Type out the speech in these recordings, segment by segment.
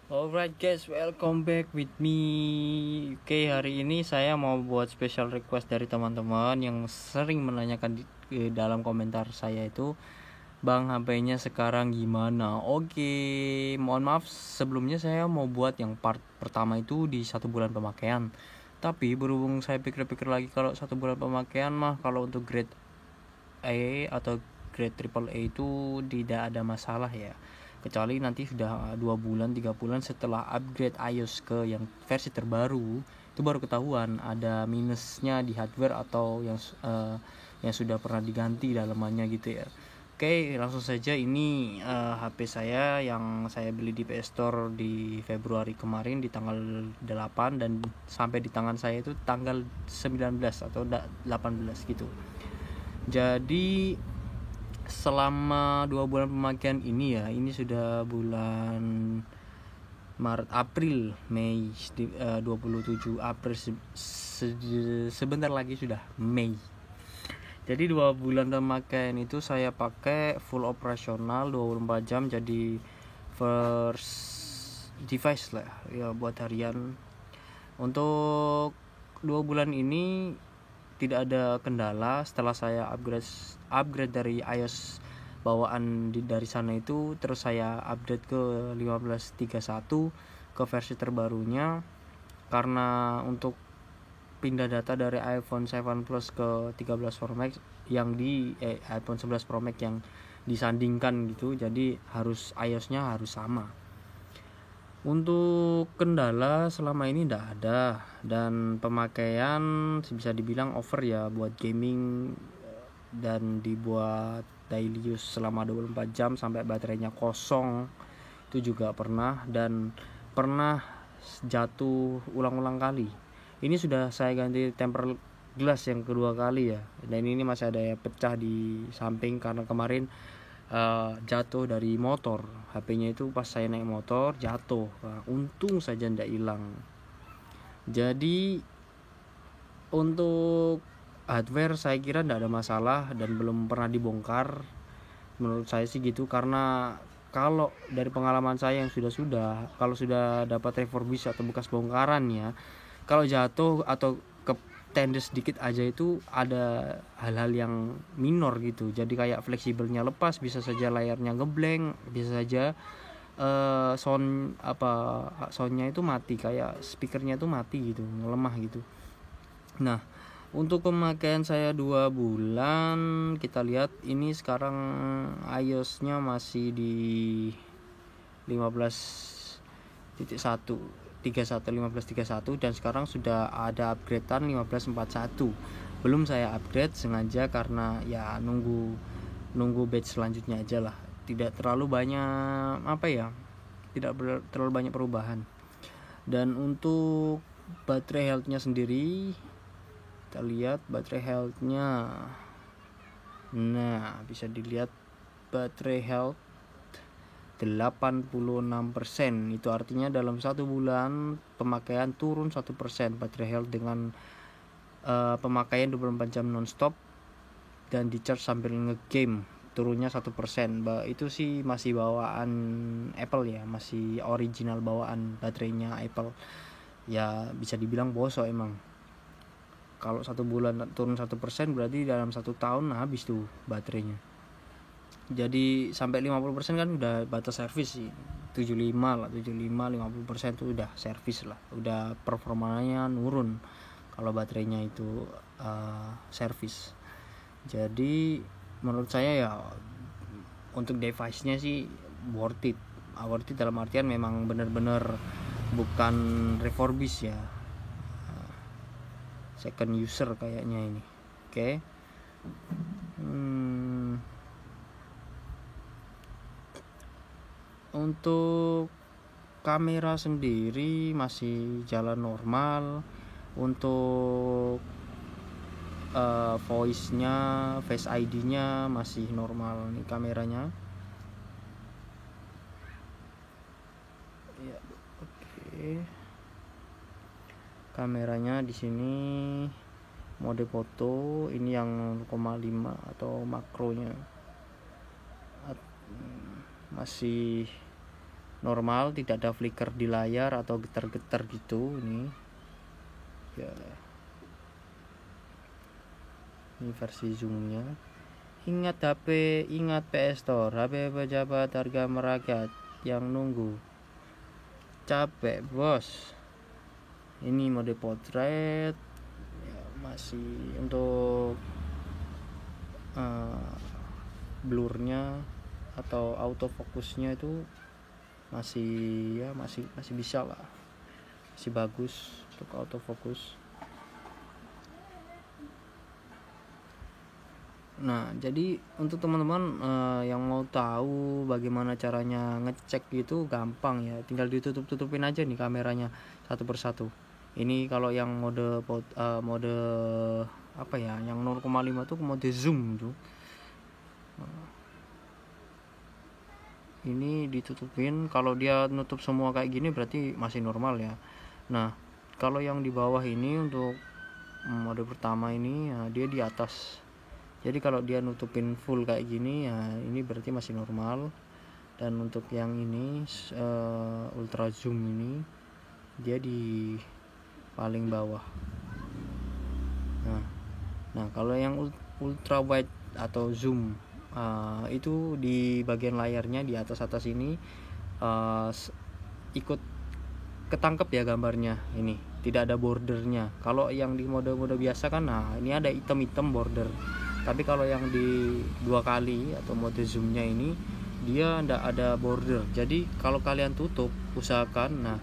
Alright guys, welcome back with me. Oke, hari ini saya mau buat special request dari teman-teman yang sering menanyakan di dalam komentar saya itu, Bang, HP-nya sekarang gimana? Oke, mohon maaf sebelumnya saya mau buat yang part pertama itu di 1 bulan pemakaian. Tapi berhubung saya pikir-pikir lagi, kalau 1 bulan pemakaian mah kalau untuk grade A atau grade triple A itu tidak ada masalah ya, kecuali nanti sudah 2 bulan 3 bulan setelah upgrade iOS ke yang versi terbaru, itu baru ketahuan ada minusnya di hardware atau yang sudah pernah diganti dalamannya gitu ya. Oke, langsung saja. Ini HP saya yang saya beli di PS Store di Februari kemarin di tanggal 8, dan sampai di tangan saya itu tanggal 19 atau 18 gitu. Jadi selama 2 bulan pemakaian ini ya, ini sudah bulan Maret, April, Mei, 27 April, sebentar lagi sudah Mei. Jadi 2 bulan pemakaian itu saya pakai full operasional 24 jam, jadi first device lah ya buat harian. Untuk 2 bulan ini tidak ada kendala. Setelah saya upgrade dari iOS bawaan dari sana itu, terus saya update ke 15.31 ke versi terbarunya, karena untuk pindah data dari iPhone 7 Plus ke 13 Pro Max yang di iPhone 11 Pro Max yang disandingkan gitu, jadi harus iOS-nya harus sama. Untuk kendala selama ini tidak ada, dan pemakaian bisa dibilang over ya buat gaming, dan dibuat daily use selama 24 jam sampai baterainya kosong itu juga pernah, dan pernah jatuh ulang-ulang kali. Ini sudah saya ganti tempered glass yang kedua kali ya, dan ini masih ada yang pecah di samping karena kemarin jatuh dari motor. HP-nya itu pas saya naik motor jatuh. Nah, untung saja tidak hilang. Jadi untuk hardware saya kira tidak ada masalah dan belum pernah dibongkar. Menurut saya sih gitu, karena kalau dari pengalaman saya yang sudah kalau sudah dapat refurbish atau bekas bongkaran ya, kalau jatuh atau ketendes sedikit aja itu ada hal-hal yang minor gitu. Jadi kayak fleksibelnya lepas, bisa saja layarnya ngeblank, bisa saja soundnya itu mati, kayak speakernya itu mati gitu, ngelemah gitu. Nah, untuk pemakaian saya 2 bulan, kita lihat ini sekarang iOS-nya masih di 15.1 15.31, dan sekarang sudah ada upgradean 15.41. Belum saya upgrade sengaja karena ya nunggu batch selanjutnya aja lah. Tidak terlalu banyak terlalu banyak perubahan. Dan untuk baterai health-nya sendiri, kita lihat baterai health-nya. Nah, bisa dilihat baterai health 86%. Itu artinya dalam 1 bulan pemakaian turun 1% baterai health dengan pemakaian 24 jam nonstop dan di charge sambil ngegame, turunnya 1%. Itu sih masih bawaan Apple ya, masih original bawaan baterainya Apple ya. Bisa dibilang bosok emang. Kalau 1 bulan turun 1%, berarti dalam 1 tahun habis tuh baterainya. Jadi sampai 50% kan udah batas servis sih. 75 50% tuh udah servis lah, udah performanya nurun kalau baterainya itu servis. Jadi menurut saya ya untuk device-nya sih worth it dalam artian memang benar-benar bukan refurbish ya, second user kayaknya ini. Oke. Untuk kamera sendiri masih jalan normal. Untuk voice-nya, Face ID-nya masih normal nih kameranya. Ya, oke. Kameranya di sini mode foto ini yang 0,5 atau makronya masih normal, tidak ada flicker di layar atau getar-getar gitu. Ini ya, ini versi zoomnya. Ingat PS Store, HP pejabat harga merakyat yang nunggu capek bos. Ini mode portrait ya, masih untuk blurnya atau autofokusnya itu masih bisa lah, masih bagus untuk autofokus. Nah, jadi untuk teman-teman yang mau tahu bagaimana caranya ngecek gitu gampang ya, tinggal ditutup-tutupin aja nih kameranya satu persatu. Ini kalau yang mode apa ya, yang 0,5 tuh mode zoom tuh. Ini ditutupin, kalau dia nutup semua kayak gini berarti masih normal ya. Nah, kalau yang di bawah ini untuk mode pertama ini ya, dia di atas. Jadi kalau dia nutupin full kayak gini ya, ini berarti masih normal. Dan untuk yang ini ultra zoom ini dia di paling bawah. Nah kalau yang ultra wide atau zoom itu di bagian layarnya di atas ini ikut ketangkep ya gambarnya, ini tidak ada bordernya. Kalau yang di mode biasa kan, nah ini ada hitam border. Tapi kalau yang di 2 kali atau mode zoomnya ini dia ndak ada border. Jadi kalau kalian tutup, usahakan nah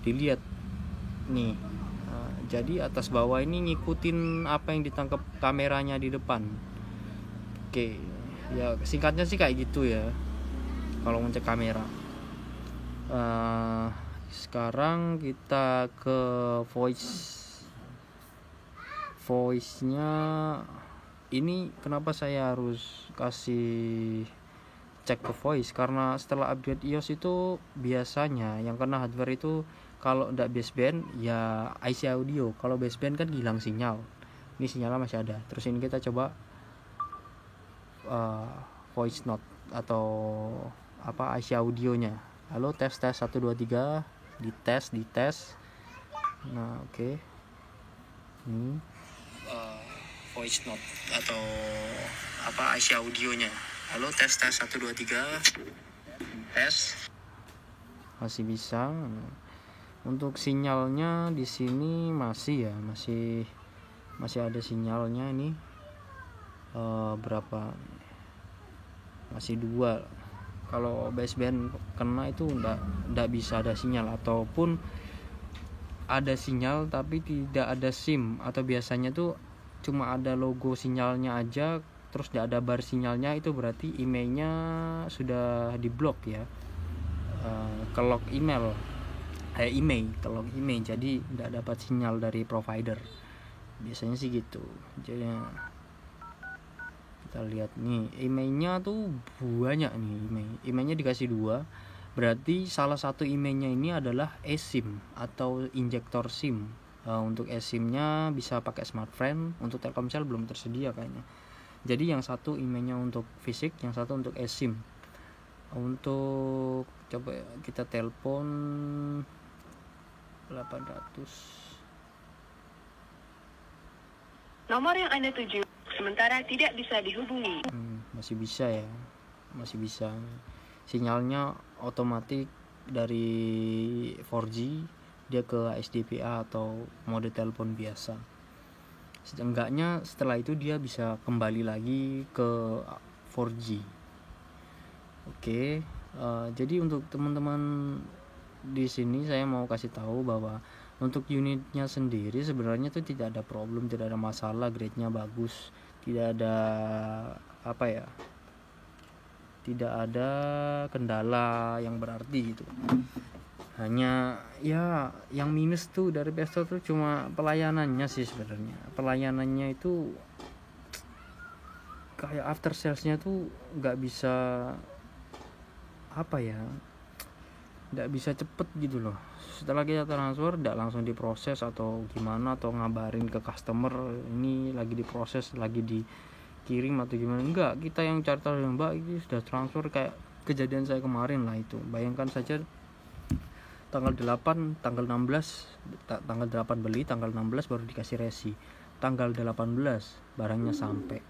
dilihat nih. Jadi atas bawah ini ngikutin apa yang ditangkap kameranya di depan. Oke, ya singkatnya sih kayak gitu ya kalau ngecek kamera. Sekarang kita ke voice-nya. Ini kenapa saya harus kasih cek ke voice, karena setelah update iOS itu biasanya yang kena hardware itu kalau ndak baseband ya IC audio. Kalau baseband kan hilang sinyal, ini sinyalnya masih ada. Terus ini kita coba voice note atau apa IC audionya. Halo, tes 1 2 3, dites. Nah oke. Ini voice note atau apa IC audionya. Halo, tes 1 2 3, tes. Masih bisa. Untuk sinyalnya di sini masih ada sinyalnya ini. Berapa? Masih 2. Kalau baseband kena itu enggak bisa ada sinyal, ataupun ada sinyal tapi tidak ada SIM, atau biasanya tuh cuma ada logo sinyalnya aja terus tidak ada bar sinyalnya. Itu berarti emailnya sudah diblok ya, kelog email, kelog email, jadi tidak dapat sinyal dari provider. Biasanya sih gitu. Jadi kita lihat nih emailnya tuh banyak nih. Emailnya dikasih 2, berarti salah satu emailnya ini adalah eSIM atau injektor SIM. Untuk eSIM-nya bisa pakai smartphone, untuk Telkomsel belum tersedia kayaknya. Jadi yang satu emailnya untuk fisik, yang satu untuk eSIM. Untuk coba kita telepon 800. Nomor yang Anda tuju sementara tidak bisa dihubungi. Masih bisa ya, masih bisa. Sinyalnya otomatis dari 4G dia ke HDPA atau mode telepon biasa. Setengahnya setelah itu dia bisa kembali lagi ke 4G. Oke, jadi untuk teman-teman di sini saya mau kasih tahu bahwa untuk unitnya sendiri sebenarnya itu tidak ada problem, tidak ada masalah, grade-nya bagus, tidak ada tidak ada kendala yang berarti gitu. Hanya ya yang minus tuh dari PS Store tuh cuma pelayanannya sih sebenarnya. Pelayanannya itu kayak after salesnya tuh nggak bisa nggak bisa cepet gitu loh. Setelah kita transfer nggak langsung diproses atau gimana, atau ngabarin ke customer ini lagi diproses, lagi dikirim atau gimana. Enggak, kita yang cari tahu yang mbak ini sudah transfer kayak kejadian saya kemarin lah itu. Bayangkan saja tanggal 8, tanggal 16, tanggal 8 beli, tanggal 16 baru dikasih resi. Tanggal 18 barangnya sampai.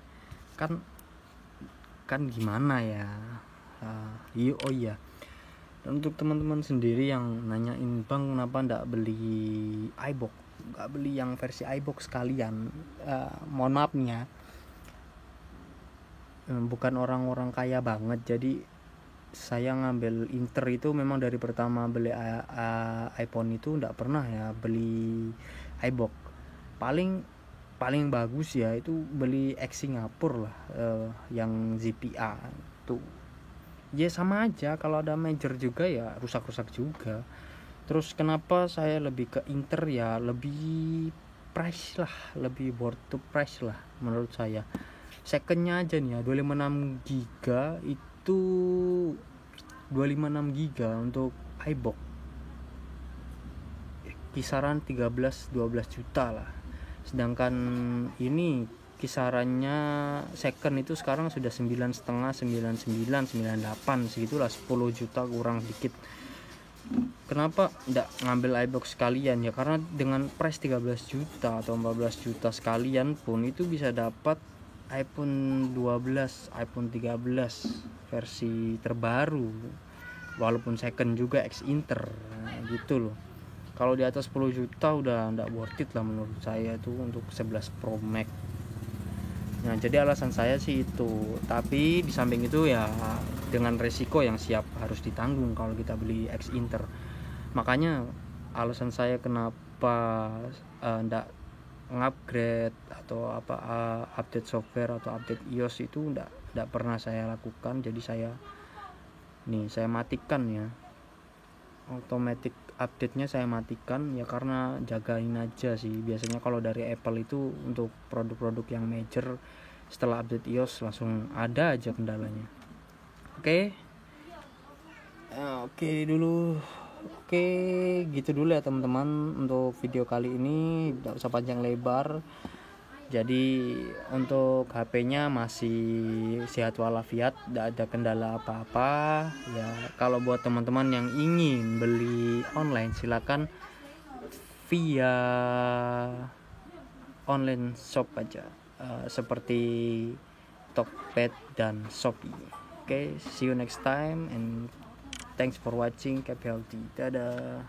Kan gimana ya? Oh iya. Dan untuk teman-teman sendiri yang nanyain, "Bang, kenapa nggak beli iBox? Nggak beli yang versi iBox sekalian?" Mohon maaf nih ya, bukan orang-orang kaya banget, jadi saya ngambil Inter itu memang dari pertama beli iPhone itu nggak pernah ya beli iBox. Paling bagus ya itu beli X Singapura lah, yang ZPA tuh. Ya sama aja, kalau ada major juga ya rusak-rusak juga. Terus kenapa saya lebih ke Inter ya, lebih price lah, lebih worth to price lah menurut saya. Secondnya aja nih ya, 256 giga itu 256 giga untuk iBox kisaran 13-12 juta lah. Sedangkan ini kisarannya second itu sekarang sudah 9,5, 99, 98 segitulah, 10 juta kurang dikit. Kenapa enggak ngambil iBox sekalian ya? Karena dengan price 13 juta atau 14 juta sekalian pun itu bisa dapat iPhone 12, iPhone 13 versi terbaru, walaupun second juga X Inter gitu loh. Kalau di atas 10 juta udah enggak worth it lah menurut saya tuh untuk 11 Pro Max. Nah, jadi alasan saya sih itu. Tapi di samping itu ya dengan resiko yang siap harus ditanggung kalau kita beli X Inter. Makanya alasan saya kenapa enggak ngupgrade atau update software atau update iOS itu enggak pernah saya lakukan. Jadi saya matikan ya, automatic update-nya saya matikan ya, karena jagain aja sih. Biasanya kalau dari Apple itu untuk produk-produk yang major setelah update iOS langsung ada aja kendalanya. Oke gitu dulu ya teman-teman untuk video kali ini, tidak usah panjang lebar. Jadi untuk HP-nya masih sehat walafiat, tidak ada kendala apa-apa ya. Kalau buat teman-teman yang ingin beli online silakan via online shop aja, seperti Tokped dan Shopee. Oke, see you next time and thanks for watching. Keep healthy. Dadah.